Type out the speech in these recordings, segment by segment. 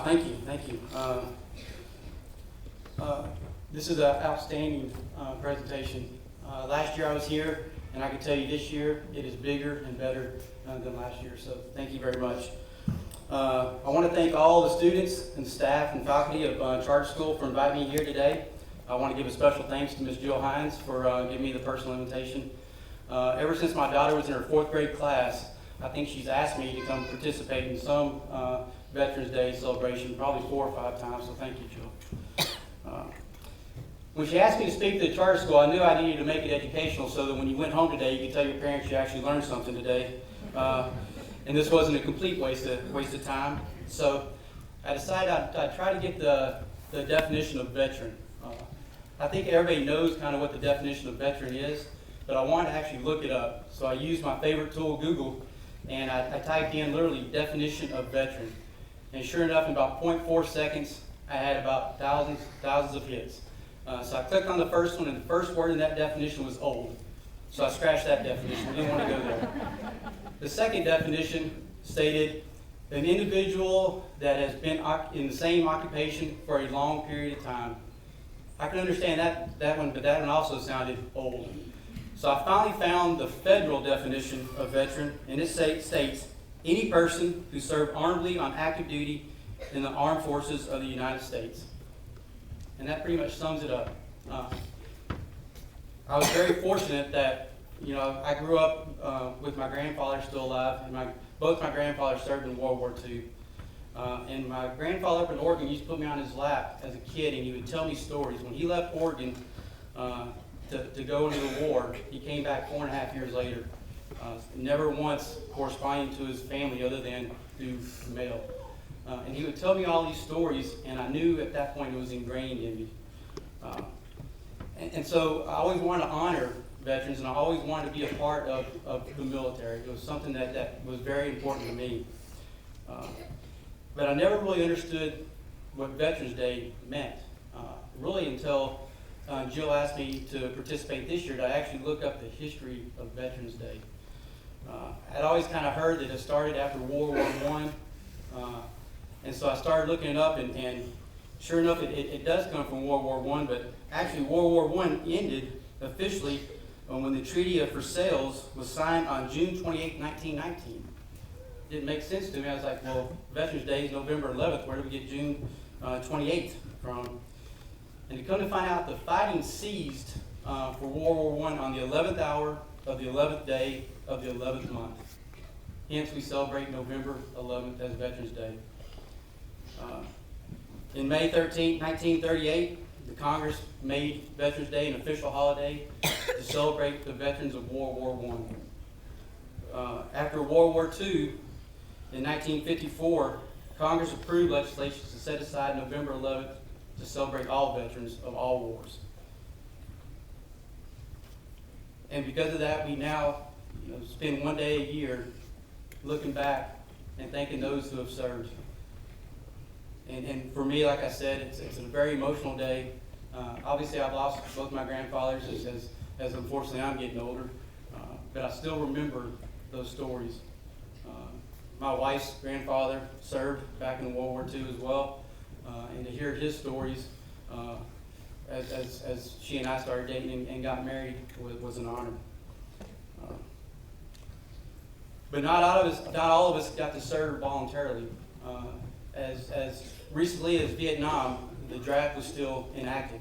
Wow, thank you, thank you. This is an outstanding presentation. Last year I was here, and I can tell you this year it is bigger and better than last year, so thank you very much. I want to thank all the students and staff and faculty of Charter School for inviting me here today. I want to give a special thanks to Ms. Jill Hines for giving me the personal invitation. Ever since my daughter was in her 4th grade class, I think she's asked me to come participate in some Veterans Day celebration, probably 4 or 5 times, so thank you, Jill. When she asked me to speak to the charter school, I knew I needed to make it educational so that when you went home today, you could tell your parents you actually learned something today. And this wasn't a complete waste of time. So I decided I'd try to get the definition of veteran. I think everybody knows kind of what the definition of veteran is, but I wanted to actually look it up. So I used my favorite tool, Google, and I typed in literally definition of veteran. And sure enough, in about 0.4 seconds, I had about thousands of hits. So I clicked on the first one, and the first word in that definition was old. So I scratched that definition. I didn't want to go there. The second definition stated an individual that has been in the same occupation for a long period of time. I can understand that one, but that one also sounded old. So I finally found the federal definition of veteran, and it states any person who served honorably on active duty in the armed forces of the United States. And that pretty much sums it up. I was very fortunate that, I grew up with my grandfather still alive, and both my grandfathers served in World War II. And my grandfather up in Oregon used to put me on his lap as a kid, and he would tell me stories. When he left Oregon to go into the war, he came back 4.5 years later, never once corresponding to his family other than through mail. And he would tell me all these stories, and I knew at that point it was ingrained in me. And so I always wanted to honor veterans, and I always wanted to be a part of the military. It was something that was very important to me. But I never really understood what Veterans Day meant, really until Jill asked me to participate this year to actually look up the history of Veterans Day. I'd always kind of heard that it started after World War I. And so I started looking it up, and sure enough, it does come from World War I, but actually World War I ended officially when the Treaty of Versailles was signed on June 28, 1919. It didn't make sense to me. I was like, well, Veterans Day is November 11th. Where do we get June 28th from? And to come to find out, the fighting ceased for World War I on the 11th hour of the 11th day of the 11th month. Hence, we celebrate November 11th as Veterans Day. In May 13, 1938, the Congress made Veterans Day an official holiday to celebrate the veterans of World War I. After World War II, in 1954, Congress approved legislation to set aside November 11th to celebrate all veterans of all wars. And because of that, we now spend one day a year looking back and thanking those who have served. And for me, like I said, it's a very emotional day. Obviously, I've lost both my grandfathers as unfortunately I'm getting older, but I still remember those stories. My wife's grandfather served back in World War II as well, and to hear his stories as she and I started dating and got married was an honor. But not all of us got to serve voluntarily. As recently as Vietnam, the draft was still enacted.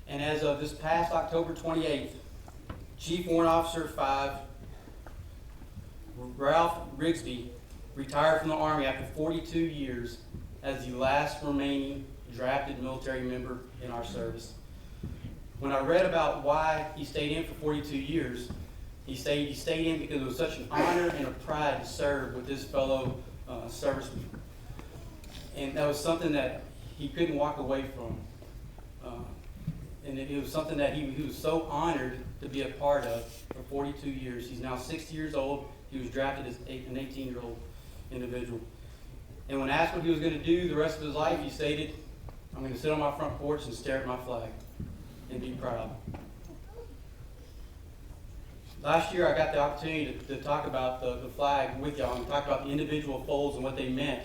And as of this past October 28th, Chief Warrant Officer 5, Ralph Rigsby, retired from the Army after 42 years as the last remaining drafted military member in our service. When I read about why he stayed in for 42 years, he stayed in because it was such an honor and a pride to serve with his fellow servicemen. And that was something that he couldn't walk away from. And it was something that he was so honored to be a part of for 42 years. He's now 60 years old. He was drafted as an 18-year-old individual. And when asked what he was going to do the rest of his life, he stated, I'm going to sit on my front porch and stare at my flag and be proud. Last year, I got the opportunity to talk about the flag with y'all and talk about the individual folds and what they meant.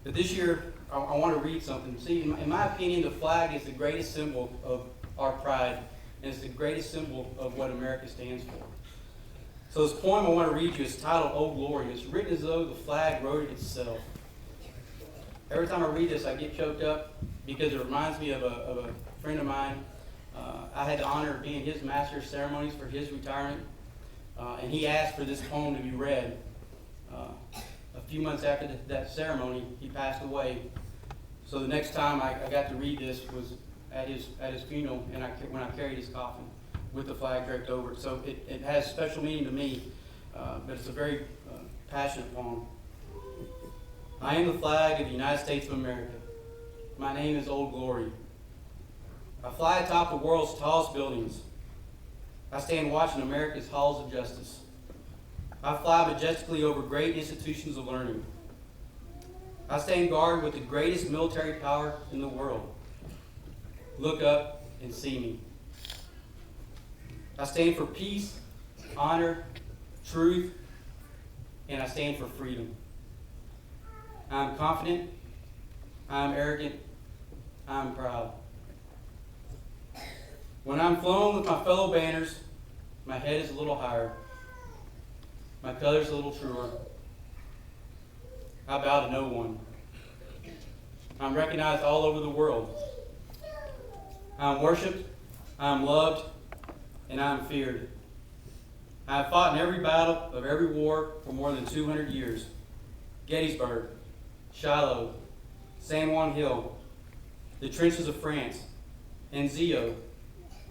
But this year, I want to read something. See, in my opinion, the flag is the greatest symbol of our pride, and it's the greatest symbol of what America stands for. So this poem I want to read you is titled, "Old Glory." It's written as though the flag wrote it itself. Every time I read this, I get choked up because it reminds me of a friend of mine. I had the honor of being his master of ceremonies for his retirement, and he asked for this poem to be read. A few months after that ceremony, he passed away. So the next time I got to read this was at his funeral, and when I carried his coffin with the flag draped over it. So it has special meaning to me, but it's a very passionate poem. I am the flag of the United States of America. My name is Old Glory. I fly atop the world's tallest buildings. I stand watching America's halls of justice. I fly majestically over great institutions of learning. I stand guard with the greatest military power in the world. Look up and see me. I stand for peace, honor, truth, and I stand for freedom. I am confident, I am arrogant, I am proud. When I'm flown with my fellow banners, my head is a little higher, my colors a little truer. I bow to no one. I'm recognized all over the world. I am worshipped, I am loved, and I am feared. I have fought in every battle of every war for more than 200 years. Gettysburg, Shiloh, San Juan Hill, the trenches of France, Anzio,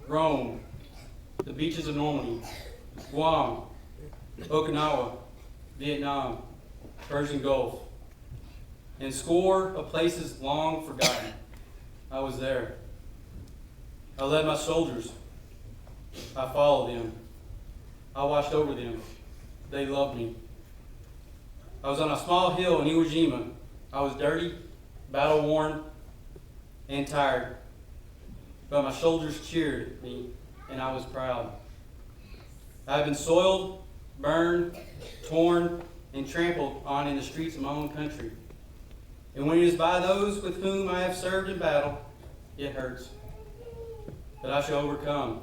Rome, the beaches of Normandy, Guam, Okinawa, Vietnam, Persian Gulf, and score of places long forgotten. I was there. I led my soldiers. I followed them. I watched over them. They loved me. I was on a small hill in Iwo Jima. I was dirty, battle-worn, and tired. But my soldiers cheered me, and I was proud. I have been soiled, burned, torn, and trampled on in the streets of my own country. And when it is by those with whom I have served in battle, it hurts. But I shall overcome,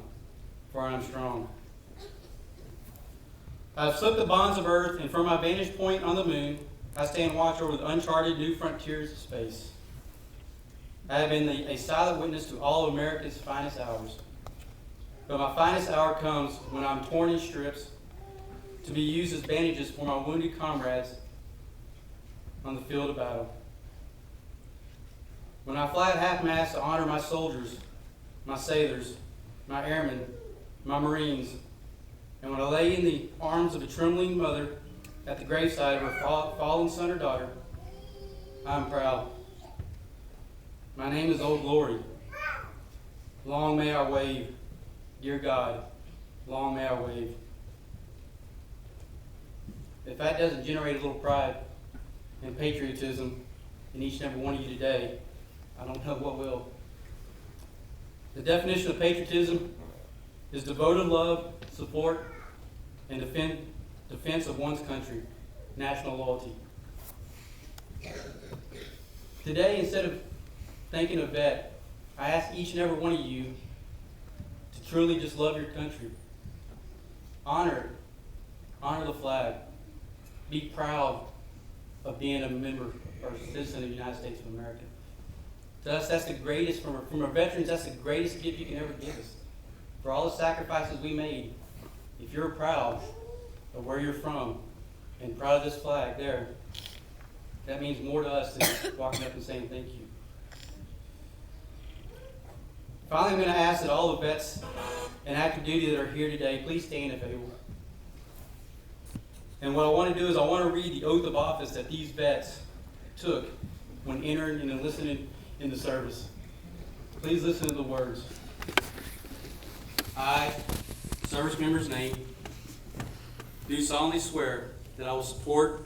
for I am strong. I have slipped the bonds of earth, and from my vantage point on the moon, I stand watch over the uncharted new frontiers of space. I have been a silent witness to all of America's finest hours. But my finest hour comes when I'm torn in strips to be used as bandages for my wounded comrades on the field of battle. When I fly at half-mast to honor my soldiers, my sailors, my airmen, my Marines, and when I lay in the arms of a trembling mother at the graveside of her fallen son or daughter, I am proud. My name is Old Glory. Long may I wave, dear God, long may I wave. If that doesn't generate a little pride and patriotism in each and every one of you today, I don't know what will. The definition of patriotism is devoted love, support, and defense of one's country, national loyalty. Today, instead of thanking a vet, I ask each and every one of you to truly just love your country. Honor it. Honor the flag. Be proud of being a member or citizen of the United States of America. To us, that's the greatest, from our veterans, that's the greatest gift you can ever give us. For all the sacrifices we made, if you're proud of where you're from and proud of this flag there, that means more to us than walking up and saying thank you. Finally, I'm going to ask that all the vets and active duty that are here today, please stand if able. And what I want to do is I want to read the oath of office that these vets took when entering and enlisting in the service. Please listen to the words. I, service member's name, do solemnly swear that I will support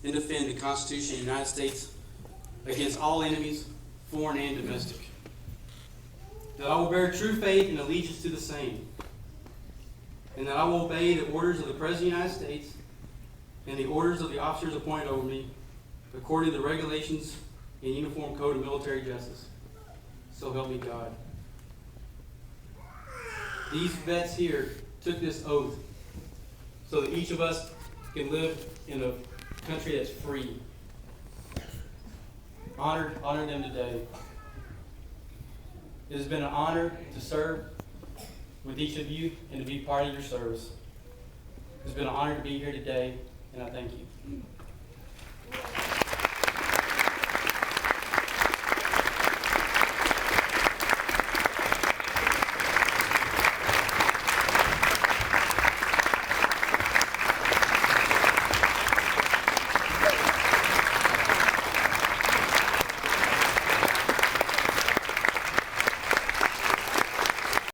and defend the Constitution of the United States against all enemies, foreign and domestic. That I will bear true faith and allegiance to the same. And that I will obey the orders of the President of the United States and the orders of the officers appointed over me, according to the regulations and Uniform Code of Military Justice. So help me God. These vets here took this oath so that each of us can live in a country that's free. Honor them today. It has been an honor to serve with each of you and to be part of your service. It's been an honor to be here today, and I thank you.